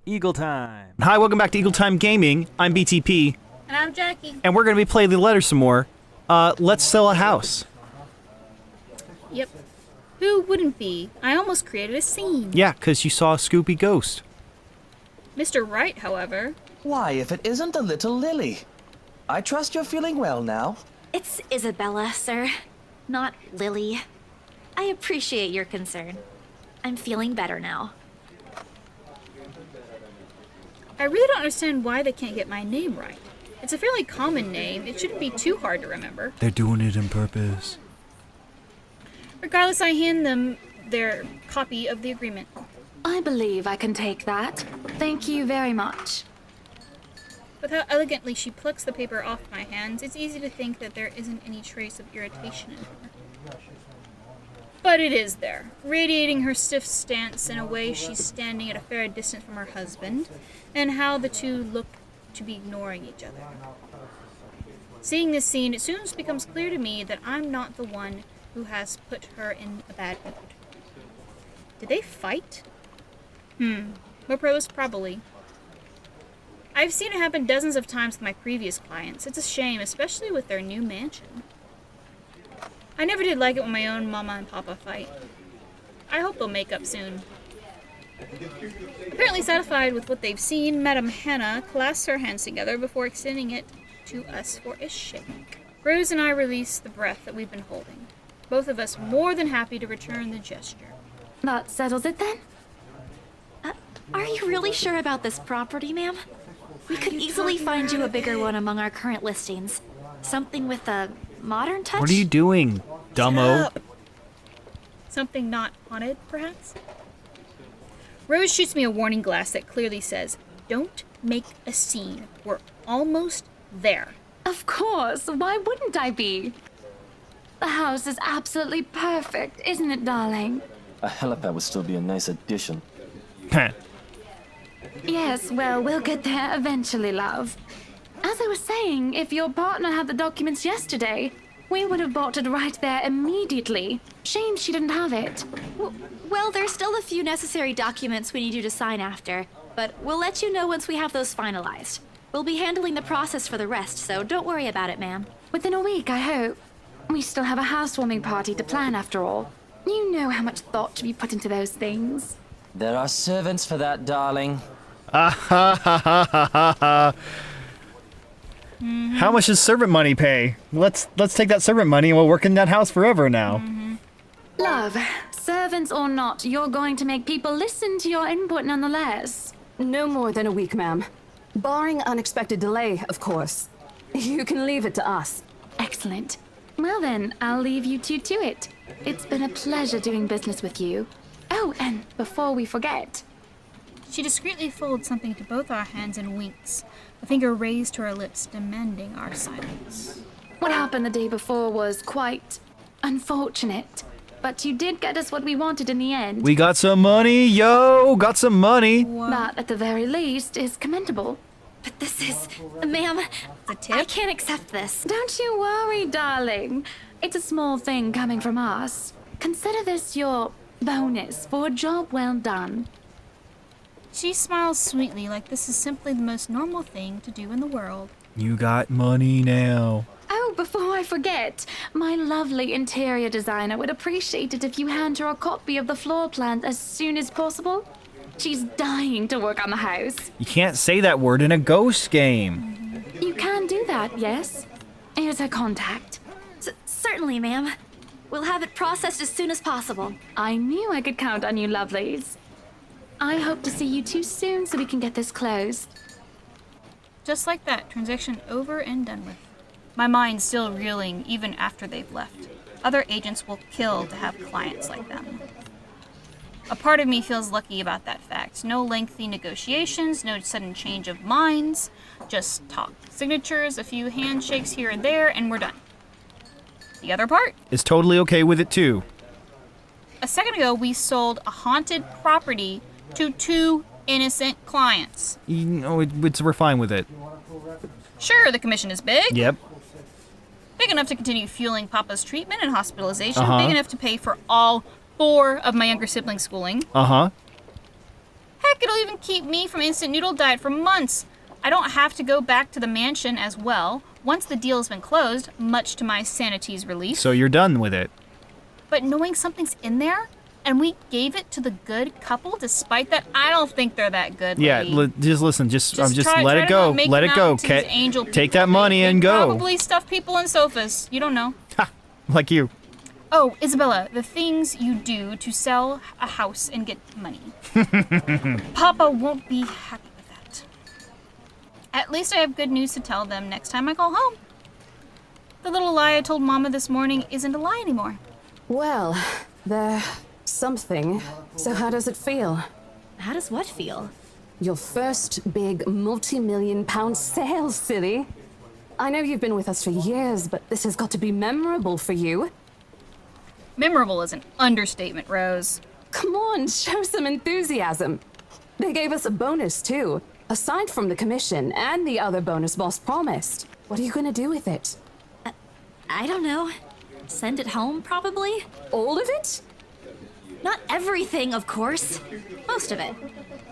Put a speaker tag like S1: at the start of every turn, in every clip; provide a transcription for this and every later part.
S1: Eagle Time.
S2: Hi, welcome back to Eagle Time Gaming. I'm BTP,
S3: And I'm Jackie.
S2: and we're going to be playing the letter some more. Let's sell a house.
S3: Yep. Who wouldn't be? I almost created a scene.
S2: Yeah, because you saw a Scooby ghost.
S3: Mr. Wright, however.
S4: Why, if it isn't the little Lily. I trust you're feeling well now.
S5: It's Isabella, sir, not Lily. I appreciate your concern. I'm feeling better now.
S3: I really don't understand why they can't get my name right. It's a fairly common name. It shouldn't be too hard to remember.
S2: They're doing it on purpose.
S3: Regardless, I hand them their copy of the agreement.
S6: I believe I can take that. Thank you very much.
S3: With how elegantly she plucks the paper off my hands, it's easy to think that there isn't any trace of irritation in her. But it is there, radiating her stiff stance in a way she's standing at a fair distance from her husband, and how the two look to be ignoring each other. Seeing this scene, it soon becomes clear to me that I'm not the one who has put her in a bad mood. Did they fight? Most probably. I've seen it happen dozens of times with my previous clients. It's a shame, especially with their new mansion. I never did like it when my own mama and papa fight. I hope they'll make up soon. Apparently satisfied with what they've seen, Madame Hannah clasps her hands together before extending it to us for a shake. Rose and I release the breath that we've been holding, both of us more than happy to return the gesture.
S6: That settles it then?
S5: Are you really sure about this property, ma'am? We could easily find you a bigger one among our current listings. Something with a modern touch?
S2: What are you doing, dumbo?
S3: Something not haunted, perhaps? Rose shoots me a warning glass that clearly says, "Don't make a scene. We're almost there."
S6: Of course. Why wouldn't I be? The house is absolutely perfect, isn't it, darling?
S4: A helipad would still be a nice addition.
S2: Heh.
S6: Yes, well, we'll get there eventually, love. As I was saying, if your partner had the documents yesterday, we would have bought it right there immediately. Shame she didn't have it.
S5: Well, there's still a few necessary documents we need you to sign after, but we'll let you know once we have those finalized. We'll be handling the process for the rest, so don't worry about it, ma'am.
S6: Within a week, I hope. We still have a housewarming party to plan after all. You know how much thought to be put into those things.
S4: There are servants for that, darling.
S2: How much does servant money pay? Let's take that servant money and we'll work in that house forever now.
S6: Love, servants or not, you're going to make people listen to your input nonetheless.
S7: No more than a week, ma'am. Barring unexpected delay, of course. You can leave it to us.
S6: Excellent. Well then, I'll leave you two to it. It's been a pleasure doing business with you. Oh, and before we forget...
S3: She discreetly folds something to both our hands and winks, a finger raised to her lips, demanding our silence.
S6: What happened the day before was quite unfortunate. But you did get us what we wanted in the end.
S2: We got some money, yo! Got some money!
S6: That, at the very least, is commendable.
S5: But this is... Ma'am,
S3: The tip?
S5: I can't accept this.
S6: Don't you worry, darling. It's a small thing coming from us. Consider this your bonus for a job well done.
S3: She smiles sweetly, like this is simply the most normal thing to do in the world.
S2: You got money now.
S6: Oh, before I forget, my lovely interior designer would appreciate it if you hand her a copy of the floor plan as soon as possible. She's dying to work on the house.
S2: You can't say that word in a ghost game.
S6: You can do that, yes? Here's her contact.
S5: Certainly, ma'am. We'll have it processed as soon as possible.
S6: I knew I could count on you, lovelies. I hope to see you two soon so we can get this closed.
S3: Just like that, transaction over and done with. My mind still reeling even after they've left. Other agents will kill to have clients like them. A part of me feels lucky about that fact. No lengthy negotiations, no sudden change of minds, just talk. Signatures, a few handshakes here and there, and we're done. The other part?
S2: Is totally okay with it too.
S3: A second ago, we sold a haunted property to 2 innocent clients.
S2: You know, we're fine with it.
S3: Sure, the commission is big.
S2: Yep.
S3: Big enough to continue fueling Papa's treatment and hospitalization.
S2: Uh-huh.
S3: Big enough to pay for all 4 of my younger siblings' schooling.
S2: Uh-huh.
S3: Heck, Heck, it'll even keep me from instant noodle diet for months. I don't have to go back to the mansion as well once the deal's been closed, much to my sanity's relief.
S2: So you're done with it.
S3: But knowing something's in there, and we gave it to the good couple despite that, I don't think they're that good.
S2: Yeah,
S3: lady.
S2: just listen. Just
S3: try
S2: let
S3: to
S2: it go.
S3: not make
S2: Let it
S3: them
S2: go.
S3: out to these angel
S2: Take
S3: people.
S2: that money
S3: They
S2: and go.
S3: Probably stuff people in sofas. You don't know.
S2: Ha! Like you.
S3: Oh, Isabella, the things you do to sell a house and get money. Papa won't be happy with that. At least I have good news to tell them next time I call home. The little lie I told Mama this morning isn't a lie anymore.
S7: Well, there's something. So how does it feel?
S5: How does what feel?
S7: Your first big multi-million-pound sale, silly. I know you've been with us for years, but this has got to be memorable for you.
S3: Memorable is an understatement, Rose.
S7: Come on, show some enthusiasm. They gave us a bonus, too. Aside from the commission and the other bonus boss promised. What are you gonna do with it?
S5: I don't know. Send it home, probably?
S7: All of it?
S5: Not everything, of course. Most of it.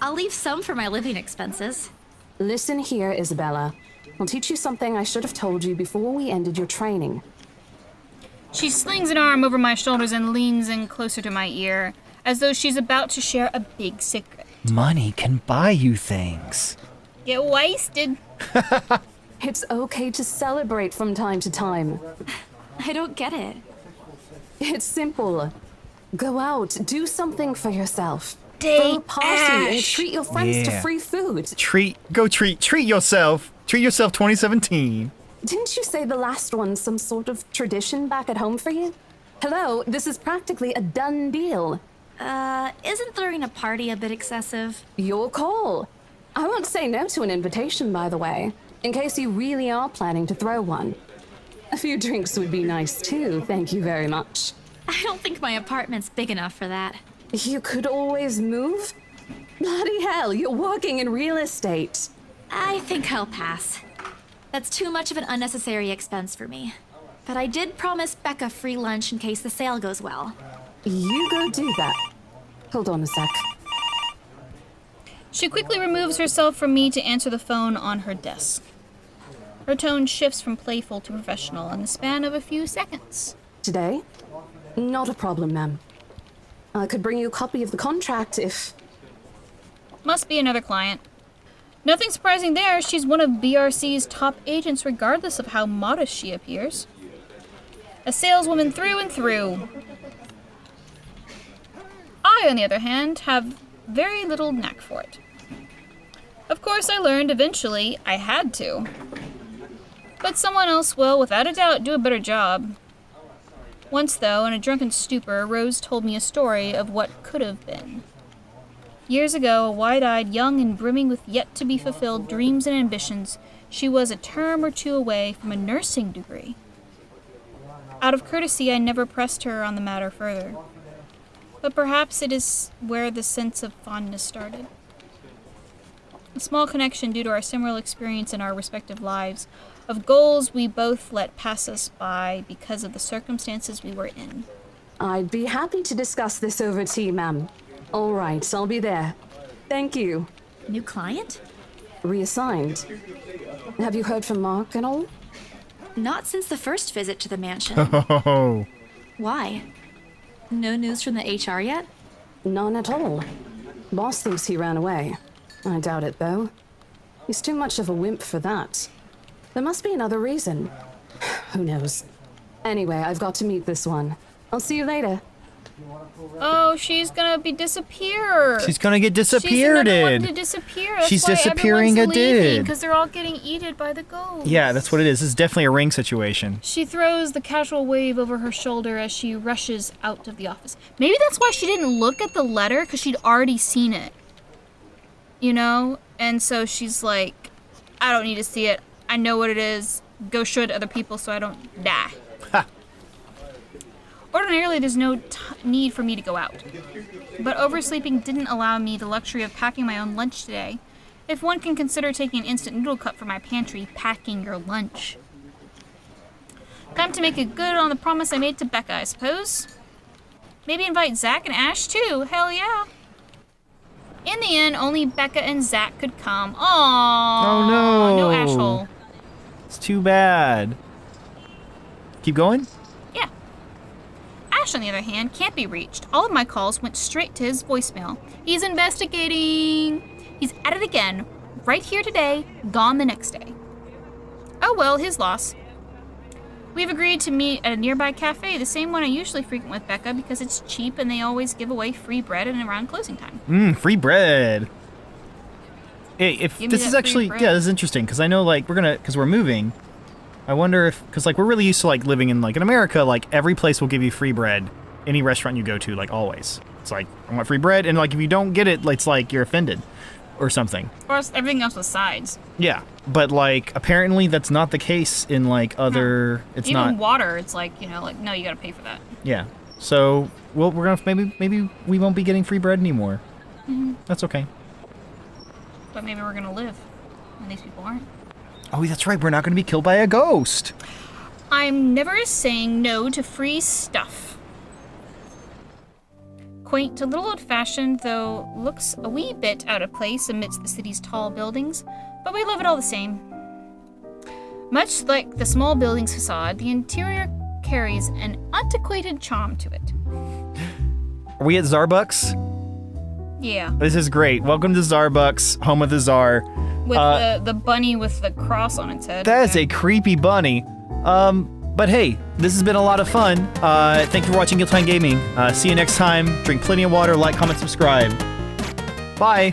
S5: I'll leave some for my living expenses.
S7: Listen here, Isabella. I'll teach you something I should have told you before we ended your training.
S3: She slings an arm over my shoulders and leans in closer to my ear, as though she's about to share a big secret.
S2: Money can buy you things.
S3: Get wasted.
S7: It's okay to celebrate from time to time.
S5: I don't get it.
S7: It's simple. Go out, do something for yourself.
S3: Date
S7: Throw a party and
S3: Ash.
S7: treat your friends to
S2: Yeah.
S7: free food.
S2: Treat yourself. Treat yourself 2017.
S7: Didn't you say the last one's some sort of tradition back at home for you? Hello, this is practically a done deal.
S5: Isn't throwing a party a bit excessive?
S7: Your call. I won't say no to an invitation, by the way, in case you really are planning to throw one. A few drinks would be nice too, thank you very much.
S5: I don't think my apartment's big enough for that.
S7: You could always move? Bloody hell, you're working in real estate.
S5: I think I'll pass. That's too much of an unnecessary expense for me. But I did promise Becca free lunch in case the sale goes well.
S7: You go do that. Hold on a sec.
S3: She quickly removes herself from me to answer the phone on her desk. Her tone shifts from playful to professional in the span of a few seconds.
S7: Today? Not a problem, ma'am. I could bring you a copy of the contract if...
S3: Must be another client. Nothing surprising there, she's one of BRC's top agents regardless of how modest she appears. A saleswoman through and through. I, on the other hand, have very little knack for it. Of course, I learned eventually I had to. But someone else will, without a doubt, do a better job. Once, though, in a drunken stupor, Rose told me a story of what could have been. Years ago, a wide-eyed, young and brimming with yet-to-be-fulfilled dreams and ambitions, she was a term or two away from a nursing degree. Out of courtesy, I never pressed her on the matter further. But perhaps it is where the sense of fondness started. A small connection due to our similar experience in our respective lives, of goals we both let pass us by because of the circumstances we were in.
S7: I'd be happy to discuss this over tea, ma'am. All right, I'll be there. Thank you.
S5: New client?
S7: Reassigned. Have you heard from Mark at all?
S5: Not since the first visit to the mansion.
S2: Oh.
S5: Why? No news from the HR yet?
S7: None at all. Boss thinks he ran away. I doubt it, though. He's too much of a wimp for that. There must be another reason. Who knows? Anyway, I've got to meet this one. I'll see you later.
S3: Oh, she's gonna disappear.
S2: She's gonna get
S3: She's
S2: disappeared.
S3: another one to disappear. That's
S2: She's
S3: why
S2: disappearing
S3: everyone's
S2: a did.
S3: because they're all getting eaten by the ghosts.
S2: Yeah, that's what it is. This is definitely a ring situation.
S3: She throws the casual wave over her shoulder as she rushes out of the office. Maybe that's why she didn't look at the letter, because she'd already seen it. You know? And so she's like, I don't need to see it. I know what it is. Go show it to other people so I don't die.
S2: Ha!
S3: Ordinarily, there's no need for me to go out. But oversleeping didn't allow me the luxury of packing my own lunch today. If one can consider taking an instant noodle cup from my pantry, packing your lunch. Time to make it good on the promise I made to Becca, I suppose. Maybe invite Zach and Ash too. Hell yeah. In the end, only Becca and Zach could come. Aww.
S2: Oh no.
S3: No Ashhole.
S2: It's too bad. Keep going?
S3: Yeah. Ash, on the other hand, can't be reached. All of my calls went straight to his voicemail. He's investigating. He's at it again. Right here today, gone the next day. Oh well, his loss. We've agreed to meet at a nearby cafe, the same one I usually frequent with Becca because it's cheap and they always give away free bread and around closing time.
S2: Free bread. Hey, if
S3: Give me
S2: this
S3: that
S2: is
S3: free
S2: actually,
S3: bread.
S2: yeah, this is interesting because I know like because we're moving. I wonder if, because like we're really used to like living in like in America, like every place will give you free bread, any restaurant you go to, like always. It's like, I want free bread, and like if you don't get it, it's like you're offended or something.
S3: Or else everything else with sides.
S2: Yeah, but like apparently that's not the case in like other. It's
S3: Even
S2: not.
S3: water, it's like, you know, like, no, you gotta pay for that.
S2: Yeah. So we're gonna maybe we won't be getting free bread anymore. That's okay.
S3: But maybe we're gonna live. And these people aren't.
S2: Oh, that's right. We're not gonna be killed by a ghost.
S3: I'm never saying no to free stuff. Quaint, a little old-fashioned, though looks a wee bit out of place amidst the city's tall buildings, but we love it all the same. Much like the small building's facade, the interior carries an antiquated charm to it.
S2: Are we at Zarbucks?
S3: Yeah,
S2: This is great. Welcome to Zarbucks, home of the Czar.
S3: with the bunny with the cross on its head.
S2: That is a creepy bunny. But hey, this has been a lot of fun. Thank you for watching Guild Time Gaming. See you next time. Drink plenty of water, like, comment, subscribe. Bye.